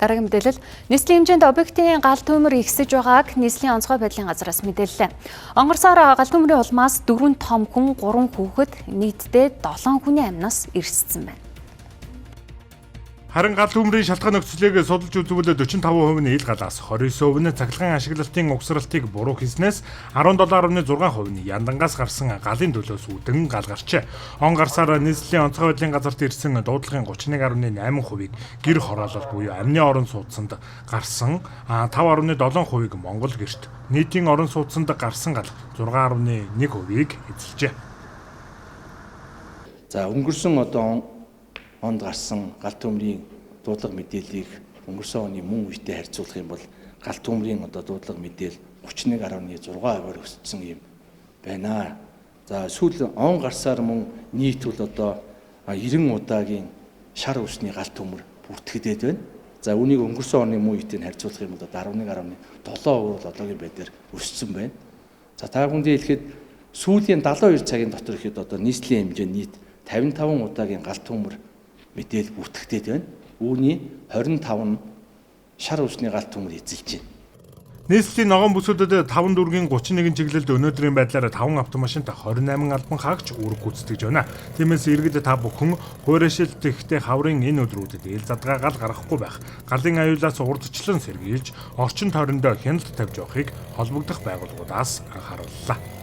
Дараагийн мэдээлэл нийслэлийн хэмжээнд объектын гал төмөр ихсэж байгааг нийслэлийн онцгой байдлын газраас мэдээллээ. Онгор сар гал төмрийн улмаас 4 том хүн, 3 хүүхэд нийтдээ 7 хүний амнаас ирссэн байна. Харин гал төмрийн шалтгаан нөхцөлийг судалж үзвэл 45% нь ил галаас, 29% нь цахилгаан ашиглалтын угсралтыг буруу хийснээс, 17.6% нь яндангаас гарсан галын төлөөс үүдэн гал гарчээ. Он гарсаар нийслэлийн онцгой байдлын газарт ирсэн дуудлагын 31.8%-ийг гэр хороолол буюу амны орон сууцсанд гарсан, 5.7%-ийг Монгол гэрт, нийтийн орон сууцсанд гарсан гал 6.1%-ийг эзэлжээ. За өнгөрсөн онд гарсан гал төмрийн дуудлага мэдээллийг өнгөрсөн оны мөн үетэй харьцуулах юм бол гал төмрийн дуудлага мэдээл 31.6%-аар өссөн юм байна. За сүүл он гарсаар мөн нийт бол 90 удаагийн шар усны гал төмөр бүртгэгдээд байна. За үүнийг өнгөрсөн оны мөн үетэй харьцуулах юм бол 11.7% бол одоогийн байдлаар өссөн байна. За та бүхэндээ хэлэхэд сүүлийн 72 цагийн дотор ихэд нийслэлийн хэмжээнд нийт 55 удаагийн гал төмөр мэдээл бүртгэгдээд байна. Үүний 25 нь шар усны гал төмөр эзэлж байна. Нийслэлийн ногоон бүсүүдэд 5 дүүргийн 31 чиглэлд өнөөдрийн байдлаар 5 автомашинт 28 албан хаагч үүрэг гүйцэтгэж байна. Тиймээс иргэд та бүхэн хуурайшилт ихтэй хаврын энэ өдрүүдэд ил задгаа гал гаргахгүй байх, галын аюулаас урдчлан сэргийлж, орчин тойрондоо хяналт тавьж явахыг холбогдох байгууллагуудаас анхаарууллаа.